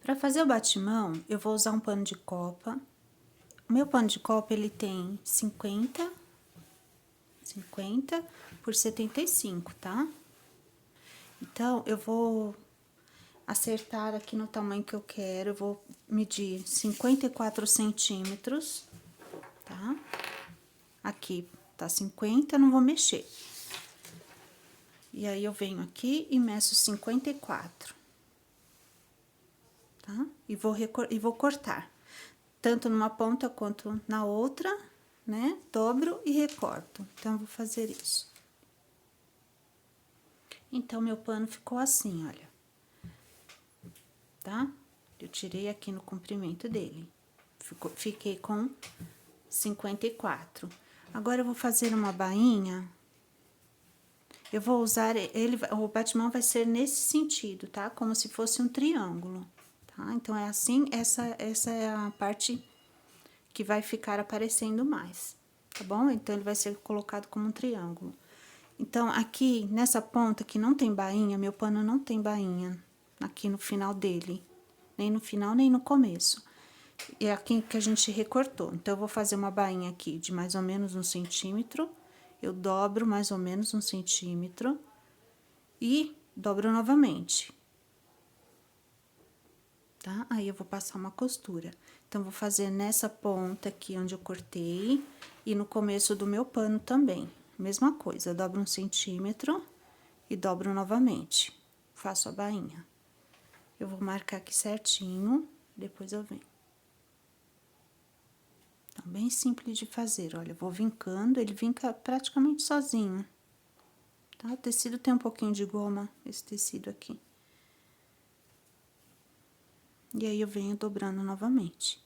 Para fazer o batimão, eu vou usar um pano de copa. O meu pano de copa, ele tem 50 por 75, tá? Então, eu vou acertar aqui no tamanho que eu quero. Eu vou medir 54 centímetros, tá? Aqui tá 50, não vou mexer. E aí, eu venho aqui e meço 54. Tá? E vou cortar, tanto numa ponta quanto na outra, né? Dobro e recorto. Então, eu vou fazer isso. Então, meu pano ficou assim, olha. Tá? Eu tirei aqui no comprimento dele. Fiquei com 54. Agora, eu vou fazer uma bainha. Eu vou usar ele, o batimão vai ser nesse sentido, tá? Como se fosse um triângulo, tá? Então, é assim, essa é a parte que vai ficar aparecendo mais, tá bom? Então, ele vai ser colocado como um triângulo. Então, aqui, nessa ponta que não tem bainha, meu pano não tem bainha aqui no final dele. Nem no final, nem no começo. É aqui que a gente recortou. Então, eu vou fazer uma bainha aqui de mais ou menos 1 centímetro. Eu dobro mais ou menos 1 centímetro. E dobro novamente. Tá? Aí, eu vou passar uma costura. Então, vou fazer nessa ponta aqui onde eu cortei. E no começo do meu pano também. Mesma coisa, dobro 1 centímetro e dobro novamente. Faço a bainha. Eu vou marcar aqui certinho, depois eu venho. Então, bem simples de fazer, olha, eu vou vincando, ele vinca praticamente sozinho. Tá? O tecido tem um pouquinho de goma, esse tecido aqui. E aí, eu venho dobrando novamente.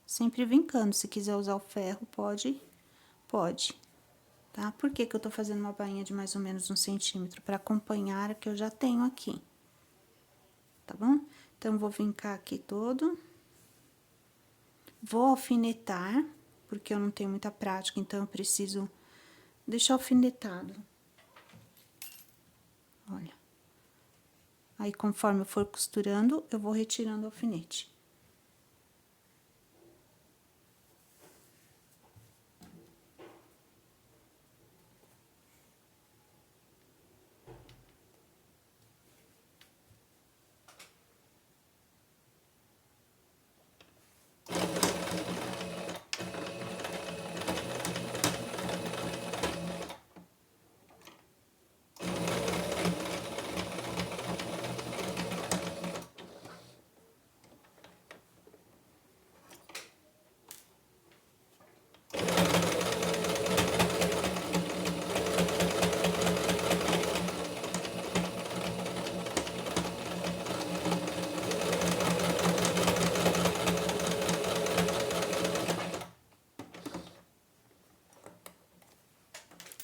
Sempre vincando, se quiser usar o ferro, pode, tá? Por que que eu tô fazendo uma bainha de mais ou menos 1 centímetro? Pra acompanhar a que eu já tenho aqui, tá bom? Então, vou vincar aqui todo. Vou alfinetar, porque eu não tenho muita prática, então eu preciso deixar alfinetado. Olha. Aí, conforme eu for costurando, eu vou retirando o alfinete.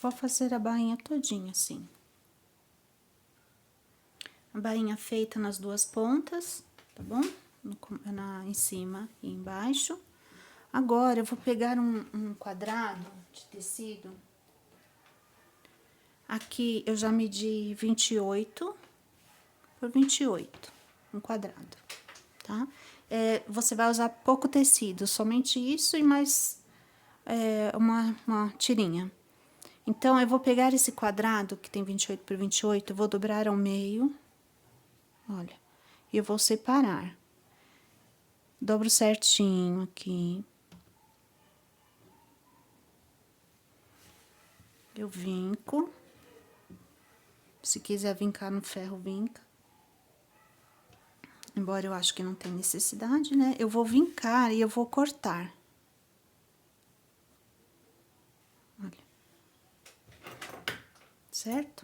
Vou fazer a bainha todinha assim. A bainha feita nas duas pontas, tá bom? Em cima e embaixo. Agora, eu vou pegar um quadrado de tecido. Aqui, eu já medi 28 por 28, um quadrado, tá? Você vai usar pouco tecido, somente isso e mais uma tirinha. Então, eu vou pegar esse quadrado, que tem 28 por 28, eu vou dobrar ao meio, olha, e eu vou separar. Dobro certinho aqui. Eu vinco. Se quiser vincar no ferro, vinca. Embora eu acho que não tem necessidade, né? Eu vou vincar e eu vou cortar. Olha. Certo?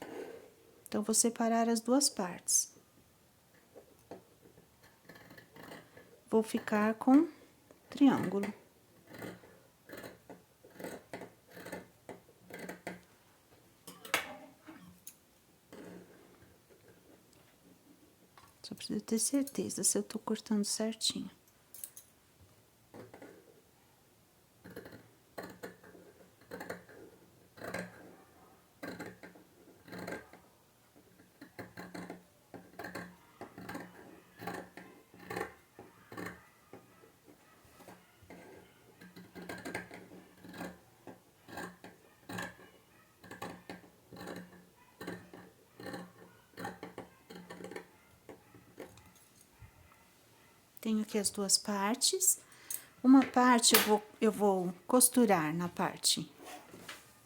Então, vou separar as duas partes. Vou ficar com triângulo. Só preciso ter certeza se eu tô cortando certinho. Tenho aqui as duas partes. Uma parte eu vou costurar na parte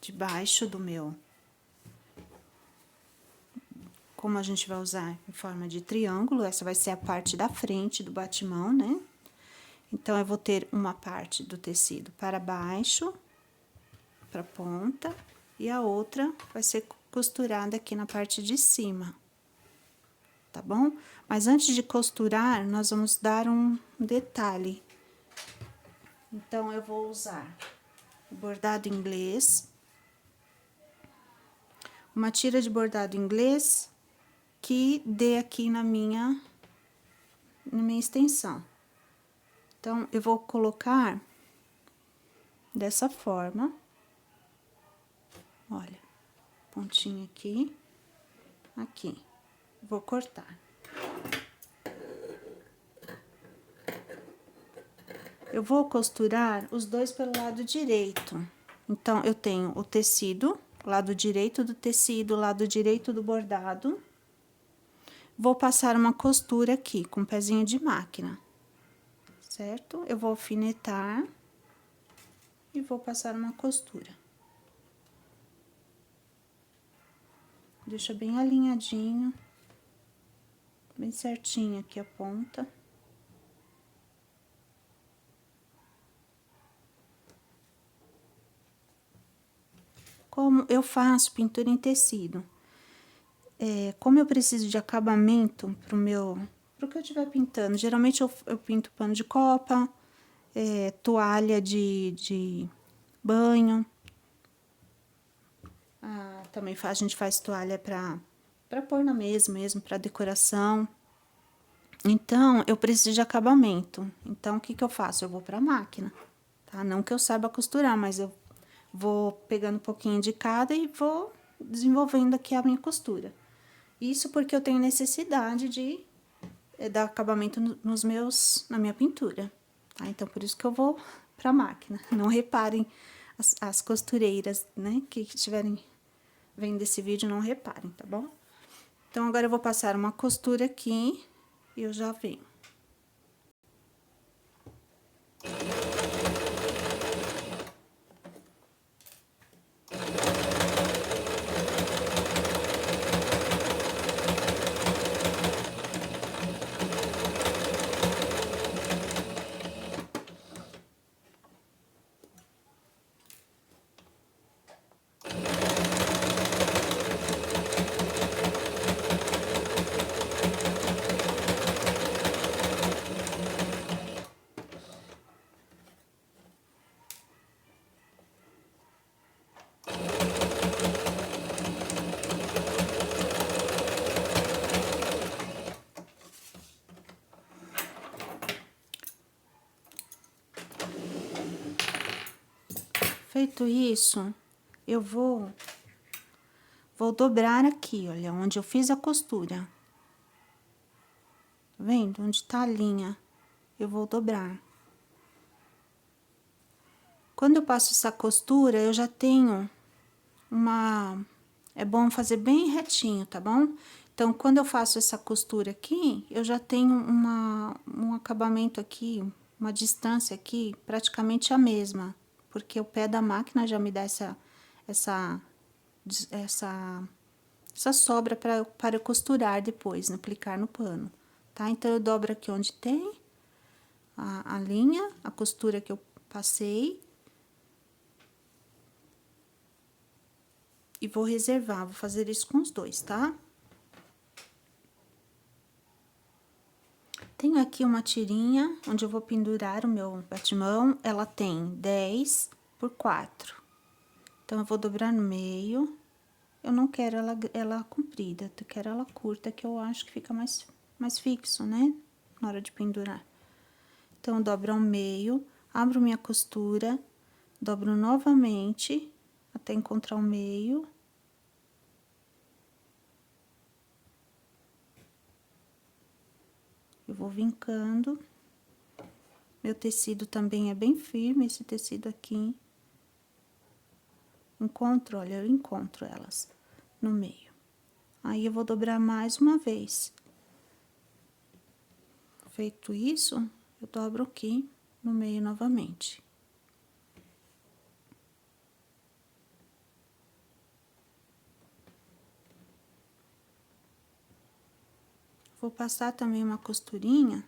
de baixo do meu. Como a gente vai usar em forma de triângulo, essa vai ser a parte da frente do batimão, né? Então, eu vou ter uma parte do tecido para baixo, para ponta, e a outra vai ser costurada aqui na parte de cima, tá bom? Mas antes de costurar, nós vamos dar um detalhe. Então, eu vou usar o bordado inglês, uma tira de bordado inglês que dê aqui na minha extensão. Então, eu vou colocar dessa forma, olha, pontinha aqui, aqui, vou cortar. Eu vou costurar os dois pelo lado direito. Então, eu tenho o tecido, lado direito do tecido, lado direito do bordado. Vou passar uma costura aqui, com pezinho de máquina, certo? Eu vou alfinetar e vou passar uma costura. Deixa bem alinhadinho, bem certinho aqui a ponta. Como eu faço pintura em tecido? Como eu preciso de acabamento pro que eu estiver pintando, geralmente eu pinto pano de copa, toalha de banho. Também a gente faz toalha pra pôr na mesa mesmo, pra decoração. Então, eu preciso de acabamento. Então, o que que eu faço? Eu vou pra máquina, tá? Não que eu saiba costurar, mas eu vou pegando um pouquinho de cada e vou desenvolvendo aqui a minha costura. Isso porque eu tenho necessidade de dar acabamento na minha pintura, tá? Então, por isso que eu vou pra máquina. Não reparem as costureiras, né, que estiverem vendo esse vídeo, não reparem, tá bom? Então, agora eu vou passar uma costura aqui e eu já venho. Feito isso, eu vou dobrar aqui, olha, onde eu fiz a costura. Tá vendo? Onde tá a linha, eu vou dobrar. Quando eu passo essa costura, eu já tenho é bom fazer bem retinho, tá bom? Então, quando eu faço essa costura aqui, eu já tenho um acabamento aqui, uma distância aqui, praticamente a mesma. Porque o pé da máquina já me dá essa sobra para eu costurar depois, né, aplicar no pano, tá? Então, eu dobro aqui onde tem a linha, a costura que eu passei. E vou reservar, vou fazer isso com os dois, tá? Tenho aqui uma tirinha, onde eu vou pendurar o meu batimão, ela tem 10 por 4. Então, eu vou dobrar no meio. Eu não quero ela comprida, eu quero ela curta, que eu acho que fica mais fixo, né? Na hora de pendurar. Então, eu dobro ao meio, abro minha costura, dobro novamente, até encontrar o meio. Eu vou vincando. Meu tecido também é bem firme, esse tecido aqui. Olha, eu encontro elas no meio. Aí, eu vou dobrar mais uma vez. Feito isso, eu dobro aqui no meio novamente. Vou passar também uma costurinha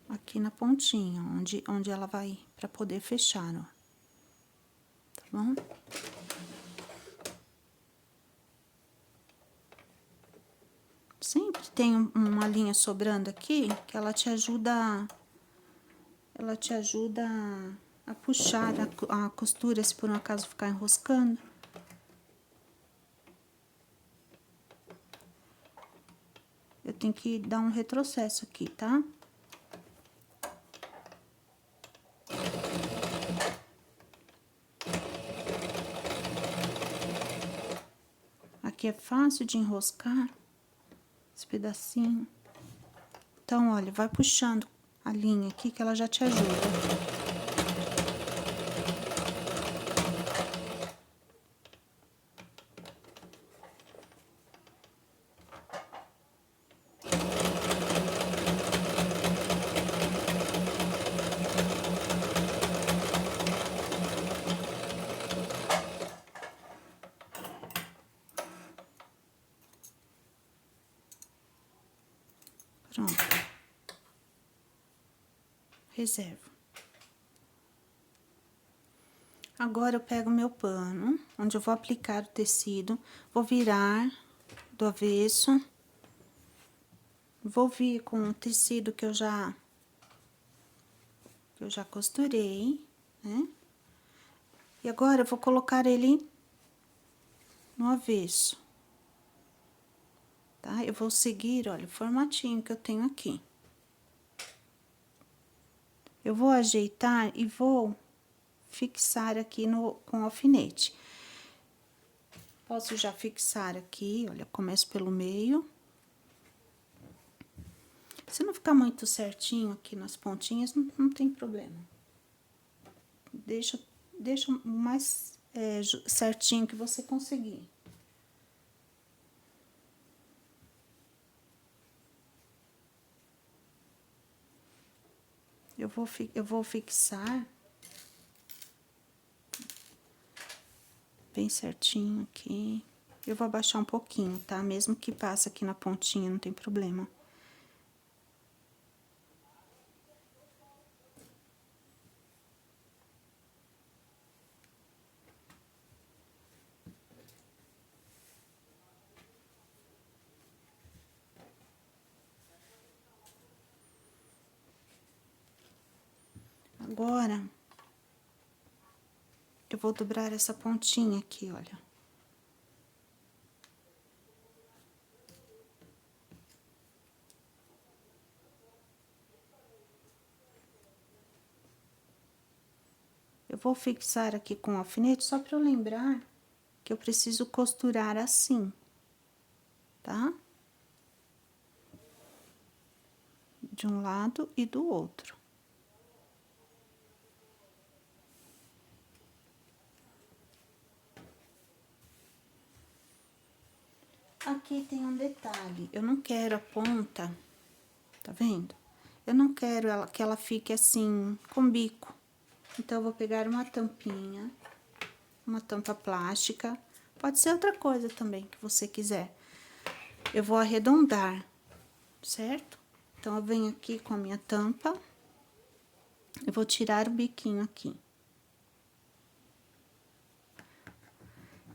aqui na pontinha, onde ela vai, pra poder fechar, ó. Tá bom? Sempre tem uma linha sobrando aqui, que ela te ajuda a puxar a costura, se por um acaso ficar enroscando. Eu tenho que dar um retrocesso aqui, tá? Aqui é fácil de enroscar esse pedacinho. Então, olha, vai puxando a linha aqui que ela já te ajuda. Pronto. Reservo. Agora, eu pego meu pano, onde eu vou aplicar o tecido, vou virar do avesso, vou vir com o tecido que eu já costurei, né? E agora, eu vou colocar ele no avesso, tá? Eu vou seguir, olha, o formatinho que eu tenho aqui. Eu vou ajeitar e vou fixar aqui com alfinete. Posso já fixar aqui, olha, começo pelo meio. Se não ficar muito certinho aqui nas pontinhas, não tem problema. Deixa o mais certinho que você conseguir. Eu vou fixar bem certinho aqui. Eu vou abaixar um pouquinho, tá? Mesmo que passe aqui na pontinha, não tem problema. Agora, eu vou dobrar essa pontinha aqui, olha. Eu vou fixar aqui com alfinete, só para eu lembrar que eu preciso costurar assim, tá? De um lado e do outro. Aqui tem um detalhe, eu não quero a ponta, tá vendo? Eu não quero que ela fique assim, com bico. Então, eu vou pegar uma tampinha, uma tampa plástica, pode ser outra coisa também que você quiser. Eu vou arredondar, certo? Então, eu venho aqui com a minha tampa, eu vou tirar o biquinho aqui.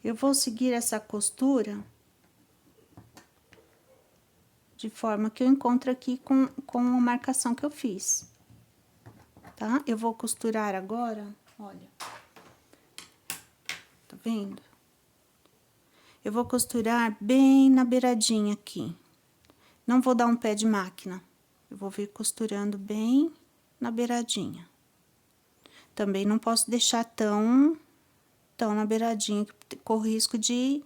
Eu vou seguir essa costura de forma que eu encontro aqui com a marcação que eu fiz, tá? Eu vou costurar agora, olha. Tá vendo? Eu vou costurar bem na beiradinha aqui. Não vou dar um pé de máquina. Eu vou vir costurando bem na beiradinha. Também não posso deixar tão na beiradinha, que corro risco de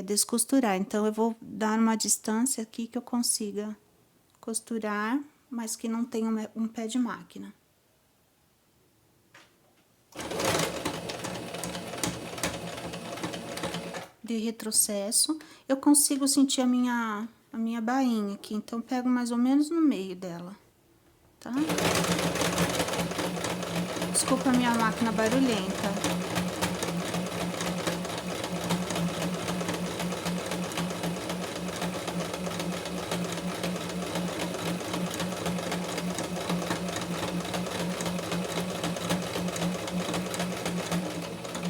descosturar. Então, eu vou dar uma distância aqui que eu consiga costurar, mas que não tenha um pé de máquina. de retrocesso, eu consigo sentir a minha bainha aqui, então pego mais ou menos no meio dela, tá? Desculpa a minha máquina barulhenta.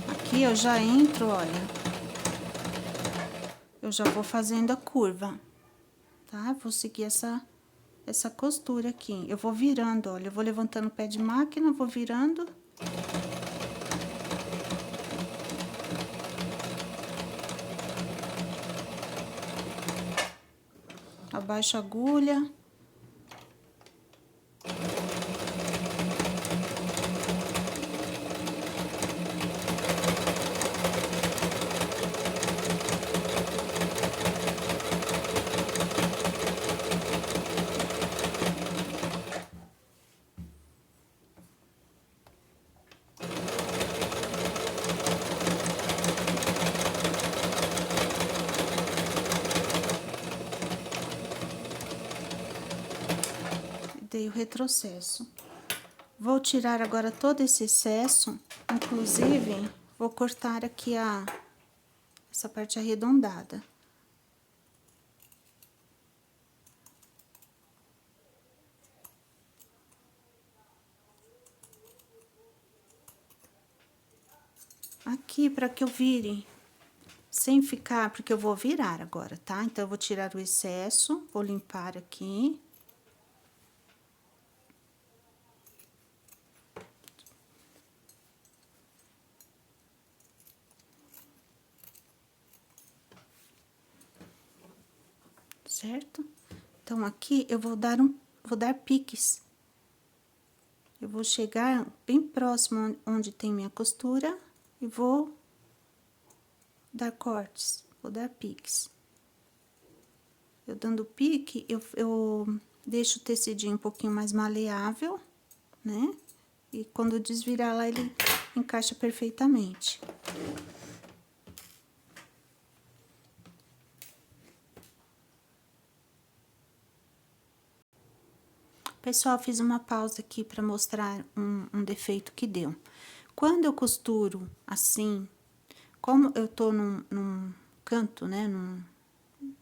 Aqui eu já entro, olha, eu já vou fazendo a curva, tá? Vou seguir essa costura aqui. Eu vou virando, olha, eu vou levantando o pé de máquina, vou virando. Abaixo a agulha. Dei o retrocesso. Vou tirar agora todo esse excesso, inclusive, vou cortar aqui essa parte arredondada. Aqui, para que eu vire, sem ficar, porque eu vou virar agora, tá? Então, eu vou tirar o excesso, vou limpar aqui. Certo? Então, aqui eu vou dar piques. Eu vou chegar bem próximo onde tem minha costura e vou dar cortes, vou dar piques. Eu dando pique, eu deixo o tecidinho um pouquinho mais maleável, né? E quando desvirar lá, ele encaixa perfeitamente. Pessoal, fiz uma pausa aqui para mostrar um defeito que deu. Quando eu costuro assim, como eu tô num canto, né,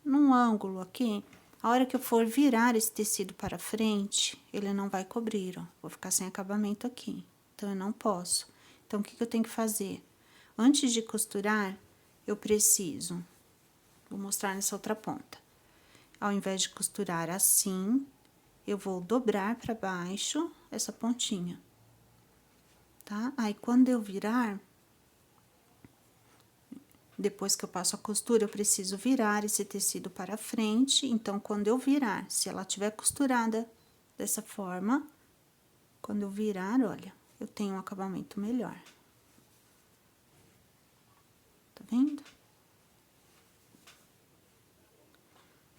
num ângulo aqui, a hora que eu for virar esse tecido para frente, ele não vai cobrir, ó. Vou ficar sem acabamento aqui, então eu não posso. Então, o que eu tenho que fazer? Antes de costurar, eu preciso, vou mostrar nessa outra ponta. Ao invés de costurar assim, eu vou dobrar para baixo essa pontinha, tá? Aí, quando eu virar, depois que eu passo a costura, eu preciso virar esse tecido para frente. Então, quando eu virar, se ela tiver costurada dessa forma, quando eu virar, olha, eu tenho um acabamento melhor. Tá vendo?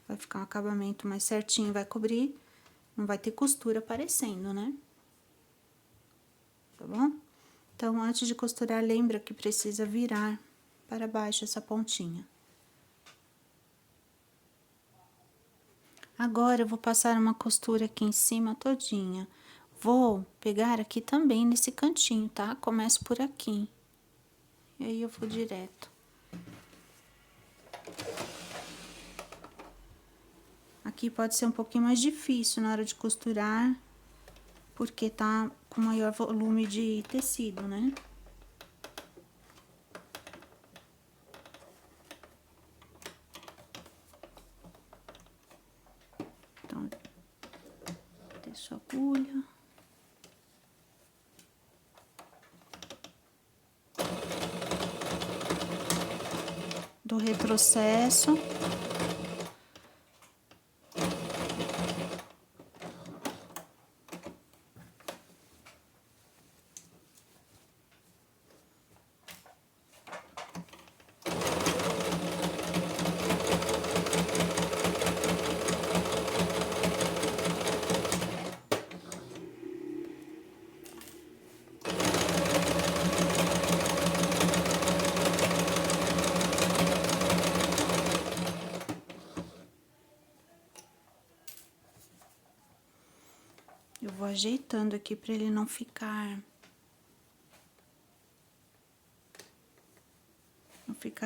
Vai ficar um acabamento mais certinho, vai cobrir. Não vai ter costura aparecendo, né? Tá bom? Então, antes de costurar, lembra que precisa virar para baixo essa pontinha. Agora, eu vou passar uma costura aqui em cima todinha. Vou pegar aqui também nesse cantinho, tá? Começo por aqui. E aí, eu vou direto. Aqui pode ser um pouquinho mais difícil na hora de costurar, porque tá com maior volume de tecido, né? Então, deixo a agulha. Do retrocesso. ajeitando aqui para ele não ficar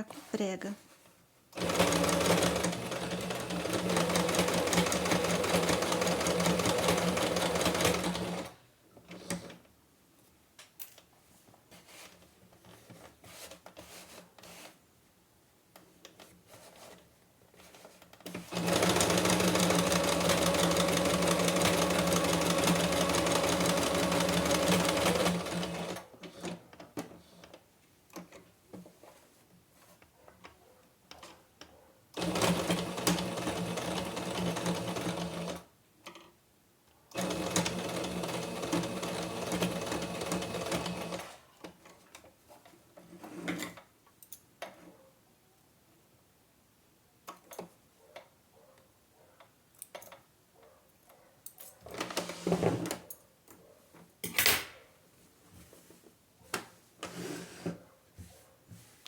com prega.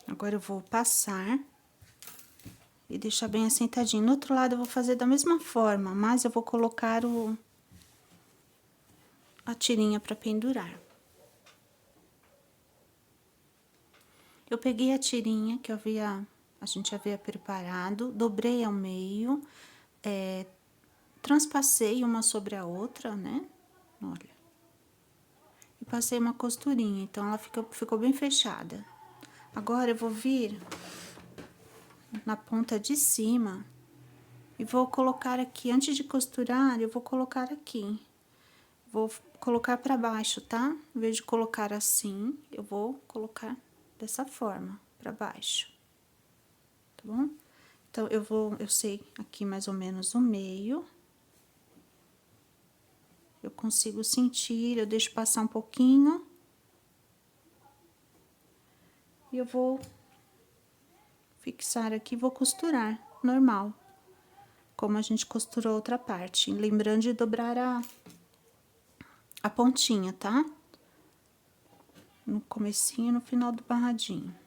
Agora eu vou passar e deixar bem assentadinho. No outro lado eu vou fazer da mesma forma, mas eu vou colocar a tirinha para pendurar. Eu peguei a tirinha que a gente havia preparado, dobrei ao meio, transpassei uma sobre a outra, né? Olha. E passei uma costurinha, então ela ficou bem fechada. Agora eu vou vir na ponta de cima e vou colocar aqui, antes de costurar, eu vou colocar aqui. Vou colocar para baixo, tá? Em vez de colocar assim, eu vou colocar dessa forma, para baixo. Tá bom? Então, eu sei aqui mais ou menos o meio. Eu consigo sentir, eu deixo passar um pouquinho. E eu vou fixar aqui, vou costurar, normal. Como a gente costurou outra parte. Lembrando de dobrar a pontinha, tá? No comecinho e no final do barradinho.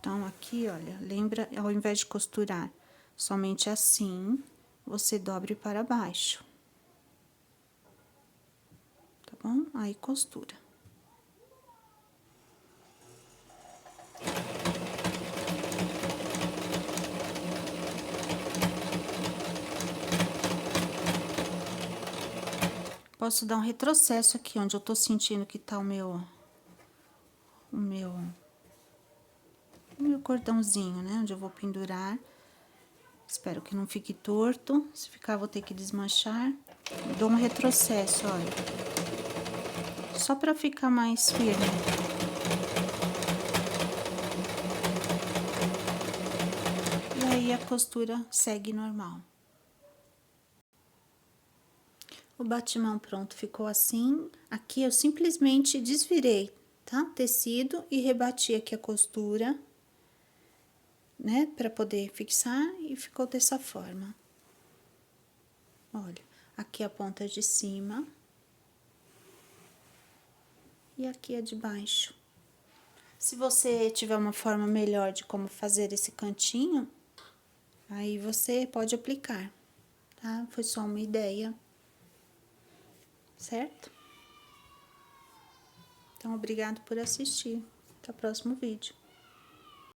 Então, aqui, olha, lembra, ao invés de costurar somente assim, você dobre para baixo. Tá bom? Aí, costura. Posso dar um retrocesso aqui, onde eu tô sentindo que tá o meu cordãozinho, né? Onde eu vou pendurar. Espero que não fique torto. Se ficar, vou ter que desmanchar. Dou um retrocesso, olha. Só pra ficar mais firme. E aí, a costura segue normal. O batimão pronto ficou assim. Aqui eu simplesmente desvirei, tá? Tecido e rebati aqui a costura, né? Pra poder fixar e ficou dessa forma. Olha, aqui a ponta de cima. E aqui a de baixo. Se você tiver uma forma melhor de como fazer esse cantinho, aí você pode aplicar, tá? Foi só uma ideia. Certo? Então, obrigado por assistir. Até o próximo vídeo.